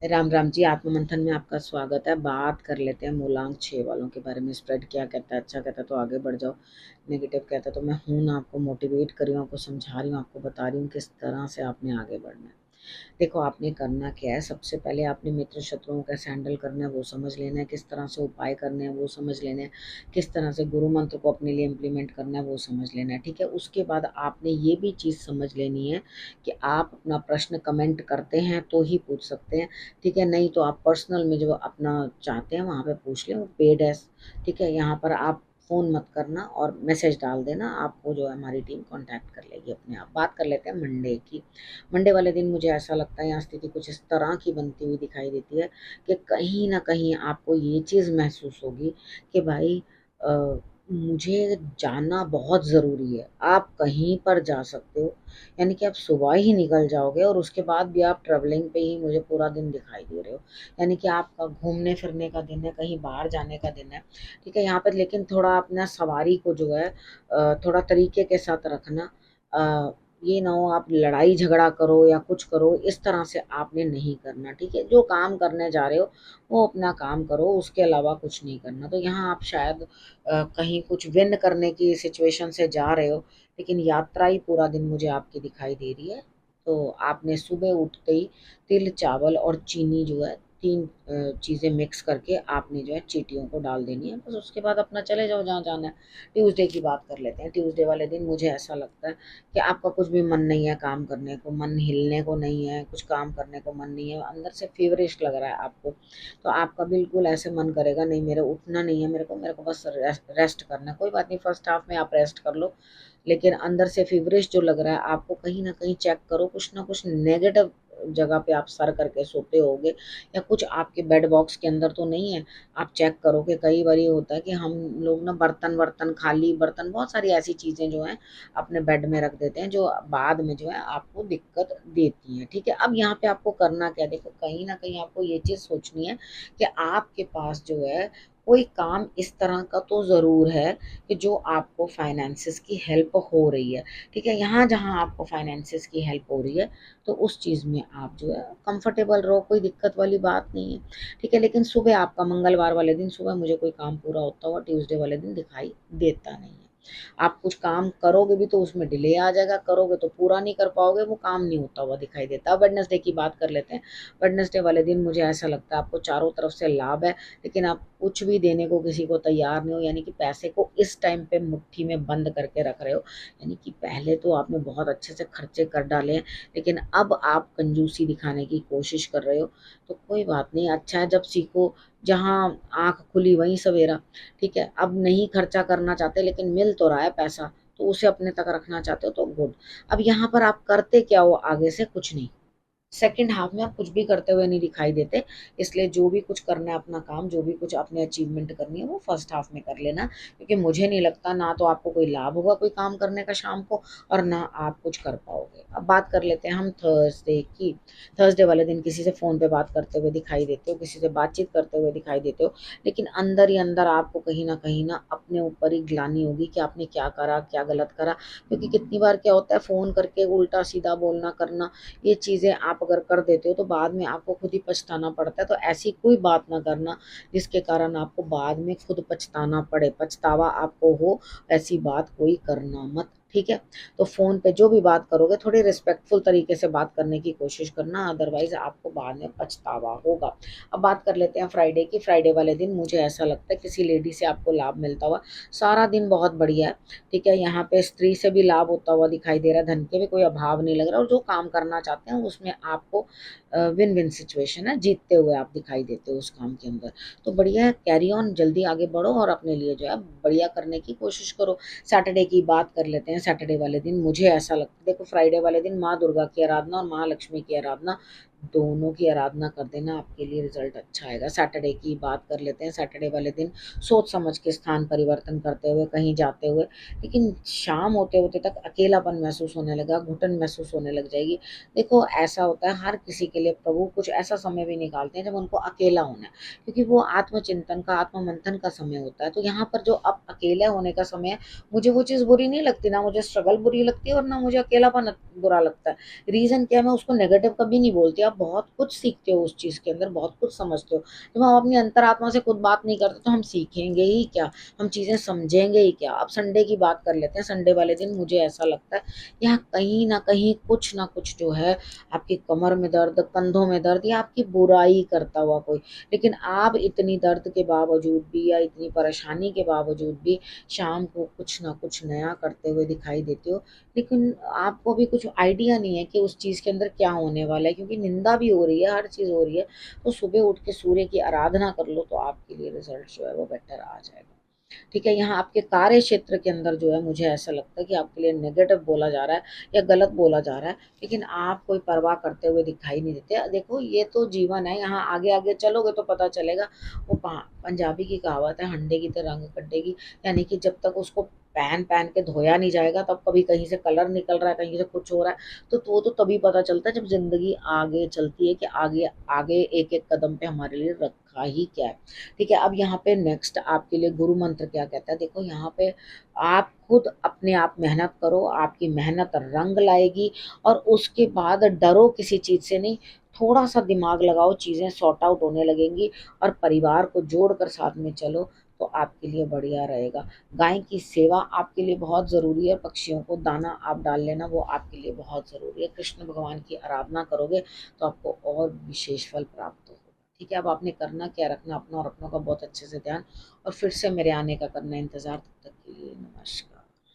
राम राम जी। आत्ममंथन में आपका स्वागत है। बात कर लेते हैं मूलांक 6 वालों के बारे में। स्प्रेड क्या कहता है? अच्छा कहता है तो आगे बढ़ जाओ, नेगेटिव कहता है तो मैं हूं ना, आपको मोटिवेट कर रही हूँ, आपको समझा रही हूँ, आपको बता रही हूँ किस तरह से आपने आगे बढ़ना है। देखो, आपने करना क्या है, सबसे पहले आपने मित्र शत्रुओं को कैसे हैंडल करना है वो समझ लेना है, किस तरह से उपाय करने हैं वो समझ लेना है, किस तरह से गुरु मंत्र को अपने लिए इम्प्लीमेंट करना है वो समझ लेना है। ठीक है, उसके बाद आपने ये भी चीज़ समझ लेनी है कि आप अपना प्रश्न कमेंट करते हैं तो ही पूछ सकते हैं। ठीक है, नहीं तो आप पर्सनल में जो अपना चाहते हैं वहाँ पे पूछ लें, वो पेड है। ठीक है, यहाँ पर आप फ़ोन मत करना और मैसेज डाल देना, आपको जो है हमारी टीम कांटेक्ट कर लेगी अपने आप। बात कर लेते हैं मंडे की। मंडे वाले दिन मुझे ऐसा लगता है यहाँ स्थिति कुछ इस तरह की बनती हुई दिखाई देती है कि कहीं न कहीं आपको ये चीज़ महसूस होगी कि भाई अ, मुझे जाना बहुत ज़रूरी है। आप कहीं पर जा सकते हो, यानी कि आप सुबह ही निकल जाओगे और उसके बाद भी आप ट्रैवलिंग पे ही मुझे पूरा दिन दिखाई दे रहे हो। यानी कि आपका घूमने-फिरने का दिन है, कहीं बाहर जाने का दिन है। ठीक है, यहाँ पर लेकिन थोड़ा अपना सवारी को जो है थोड़ा तरीके के साथ रखना। अ, ये ना हो आप लड़ाई झगड़ा करो या कुछ करो, इस तरह से आपने नहीं करना। ठीक है, जो काम करने जा रहे हो वो अपना काम करो, उसके अलावा कुछ नहीं करना। तो यहाँ आप शायद कहीं कुछ विन करने की सिचुएशन से जा रहे हो, लेकिन यात्रा ही पूरा दिन मुझे आपकी दिखाई दे रही है। तो आपने सुबह उठते ही तिल, चावल और चीनी जो है 3 चीज़ें मिक्स करके आपने जो है चींटियों को डाल देनी है। बस उसके बाद अपना चले जाओ जहाँ जाना है। ट्यूसडे की बात कर लेते हैं। ट्यूसडे वाले दिन मुझे ऐसा लगता है कि आपका कुछ भी मन नहीं है काम करने को, मन हिलने को नहीं है, कुछ काम करने को मन नहीं है, अंदर से फ़ीवरिश लग रहा है आपको। तो आपका बिल्कुल ऐसे मन करेगा नहीं, मेरे उठना नहीं है, मेरे को बस रेस्ट करना है। कोई बात नहीं, फर्स्ट हाफ में आप रेस्ट कर लो, लेकिन अंदर से फ़ीवरिश जो लग रहा है आपको, कहीं न कहीं चेक करो, कुछ ना कुछ नेगेटिव जगह पे आप सर करके सोते होगे या कुछ आपके बेड बॉक्स के अंदर तो नहीं है। आप चेक करो कि कई बार ये होता है कि हम लोग ना बर्तन-वर्तन, खाली बर्तन, बहुत सारी ऐसी चीज़ें जो हैं अपने बेड में रख देते हैं, जो बाद में जो है आपको दिक्कत देती हैं। ठीक है, अब यहाँ पे आपको करना क्या है, देखो कहीं न कहीं आपको ये चीज़ सोचनी है कि आपके पास जो है कोई काम इस तरह का तो ज़रूर है कि जो आपको फाइनेंसेस की हेल्प हो रही है। ठीक है, यहाँ जहाँ आपको फाइनेंसेस की हेल्प हो रही है तो उस चीज़ में आप जो है कंफर्टेबल रहो, कोई दिक्कत वाली बात नहीं है। ठीक है, लेकिन सुबह आपका मंगलवार वाले दिन सुबह मुझे कोई काम पूरा होता हुआ ट्यूसडे वाले दिन दिखाई देता नहीं है। आप कुछ काम करोगे भी तो उसमें डिले आ जाएगा, करोगे तो पूरा नहीं कर पाओगे, वो काम नहीं होता हुआ दिखाई देता। वेडनेसडे की बात कर लेते हैं। वेडनेसडे वाले दिन मुझे ऐसा लगता है आपको चारों तरफ से लाभ है, लेकिन आप कुछ भी देने को किसी को तैयार नहीं हो, यानी कि पैसे को इस टाइम पे मुट्ठी में बंद करके रख रहे हो। यानी कि पहले तो आपने बहुत अच्छे से खर्चे कर डाले हैं, लेकिन अब आप कंजूसी दिखाने की कोशिश कर रहे हो। तो कोई बात नहीं, अच्छा है जब सीखो, जहाँ आँख खुली वहीं सवेरा। ठीक है, अब नहीं खर्चा करना चाहते लेकिन मिल तो रहा है पैसा, तो उसे अपने तक रखना चाहते हो तो गुड। अब यहाँ पर आप करते क्या हो, आगे से कुछ नहीं। सेकंड हाफ में आप कुछ भी करते हुए नहीं दिखाई देते, इसलिए जो भी कुछ करना है अपना काम, जो भी कुछ अपने अचीवमेंट करनी है वो फर्स्ट हाफ में कर लेना, क्योंकि मुझे नहीं लगता ना तो आपको कोई लाभ होगा कोई काम करने का शाम को, और ना आप कुछ कर पाओगे। अब बात कर लेते हैं हम थर्सडे की। थर्सडे वाले दिन किसी से फ़ोन पे बात करते हुए दिखाई देते हो, किसी से बातचीत करते हुए दिखाई देते हो, लेकिन अंदर ही अंदर आपको कहीं ना अपने ऊपर ही ग्लानि होगी कि आपने क्या करा, क्या गलत करा। क्योंकि कितनी बार क्या होता है, फ़ोन करके उल्टा सीधा बोलना करना, ये चीज़ें आप अगर कर देते हो तो बाद में आपको खुद ही पछताना पड़ता है। तो ऐसी कोई बात ना करना जिसके कारण आपको बाद में खुद पछताना पड़े, पछतावा आपको हो, ऐसी बात कोई करना मत। ठीक है, तो फ़ोन पे जो भी बात करोगे थोड़ी रिस्पेक्टफुल तरीके से बात करने की कोशिश करना, अदरवाइज आपको बाद में पछतावा होगा। अब बात कर लेते हैं फ्राइडे की। फ्राइडे वाले दिन मुझे ऐसा लगता है किसी लेडी से आपको लाभ मिलता हुआ, सारा दिन बहुत बढ़िया है। ठीक है, यहाँ पे स्त्री से भी लाभ होता हुआ दिखाई दे रहा है, धन के भी कोई अभाव नहीं लग रहा, और जो काम करना चाहते हैं उसमें आपको विन विन सिचुएशन है, जीतते हुए आप दिखाई देते हो उस काम के अंदर। तो बढ़िया है, कैरी ऑन, जल्दी आगे बढ़ो और अपने लिए जो है बढ़िया करने की कोशिश करो। सैटरडे की बात कर लेते हैं। सैटरडे वाले दिन मुझे ऐसा लगता है, देखो फ्राइडे वाले दिन माँ दुर्गा की आराधना और माँ लक्ष्मी की आराधना, दोनों की आराधना कर देना, आपके लिए रिजल्ट अच्छा आएगा। सैटरडे की बात कर लेते हैं। सैटरडे वाले दिन सोच समझ के स्थान परिवर्तन करते हुए कहीं जाते हुए, लेकिन शाम होते होते तक अकेलापन महसूस होने लगा, घुटन महसूस होने लग जाएगी। देखो ऐसा होता है, हर किसी के लिए प्रभु कुछ ऐसा समय भी निकालते हैं जब उनको अकेला होना है, क्योंकि वो आत्मचिंतन का, आत्ममंथन का समय होता है। तो यहाँ पर जो अब अकेले होने का समय है, मुझे वो चीज़ बुरी नहीं लगती, ना मुझे स्ट्रगल बुरी लगती है और ना मुझे अकेलापन बुरा लगता है। रीज़न क्या है, मैं उसको नेगेटिव कभी नहीं बोलती, आप आप बहुत कुछ सीखते हो उस चीज़ के अंदर, बहुत कुछ समझते हो। जब हम अपनी अंतरात्मा से खुद बात नहीं करते तो हम सीखेंगे ही क्या, हम चीज़ें समझेंगे ही क्या। अब संडे की बात कर लेते हैं। संडे वाले दिन मुझे ऐसा लगता है यहाँ कहीं न कहीं कुछ न कुछ जो है आपकी कमर में दर्द, कंधों में दर्द या आपकी बुराई करता हुआ कोई, लेकिन आप इतनी दर्द के बावजूद भी या इतनी परेशानी के बावजूद भी शाम को कुछ न कुछ नया करते हुए दिखाई देते हो। लेकिन आपको भी कुछ आइडिया नहीं है कि उस चीज़ के अंदर क्या होने वाला है, क्योंकि निंदा भी हो रही है, हर चीज़ हो रही है। तो सुबह उठ के सूर्य की आराधना कर लो तो आपके लिए रिजल्ट जो है वो बेटर आ जाएगा। ठीक है, यहाँ आपके कार्य क्षेत्र के अंदर जो है मुझे ऐसा लगता है कि आपके लिए नेगेटिव बोला जा रहा है या गलत बोला जा रहा है, लेकिन आप कोई परवाह करते हुए दिखाई नहीं देते। देखो ये तो जीवन है, यहाँ आगे आगे चलोगे तो पता चलेगा। वो पंजाबी की कहावत है, हंडे की तो रंग कटेगी, यानी कि जब तक उसको पहन पहन के धोया नहीं जाएगा तब कभी कहीं से कलर निकल रहा है, कहीं से कुछ हो रहा है, तो वो तो तभी पता चलता है जब जिंदगी आगे चलती है कि आगे आगे एक एक कदम पे हमारे लिए रखा ही क्या है। ठीक है, अब यहाँ पे नेक्स्ट आपके लिए गुरु मंत्र क्या कहता है। देखो यहाँ पे आप खुद अपने आप मेहनत करो, आपकी मेहनत रंग लाएगी, और उसके बाद डरो किसी चीज़ से नहीं, थोड़ा सा दिमाग लगाओ, चीज़ें सॉर्ट आउट होने लगेंगी, और परिवार को जोड़कर साथ में चलो तो आपके लिए बढ़िया रहेगा। गाय की सेवा आपके लिए बहुत ज़रूरी है, पक्षियों को दाना आप डाल लेना, वो आपके लिए बहुत ज़रूरी है। कृष्ण भगवान की आराधना करोगे तो आपको और विशेष फल प्राप्त होगा। ठीक है, अब आपने करना क्या, रखना अपना और अपनों का बहुत अच्छे से ध्यान, और फिर से मेरे आने का करना इंतज़ार। तब तक के लिए नमस्कार।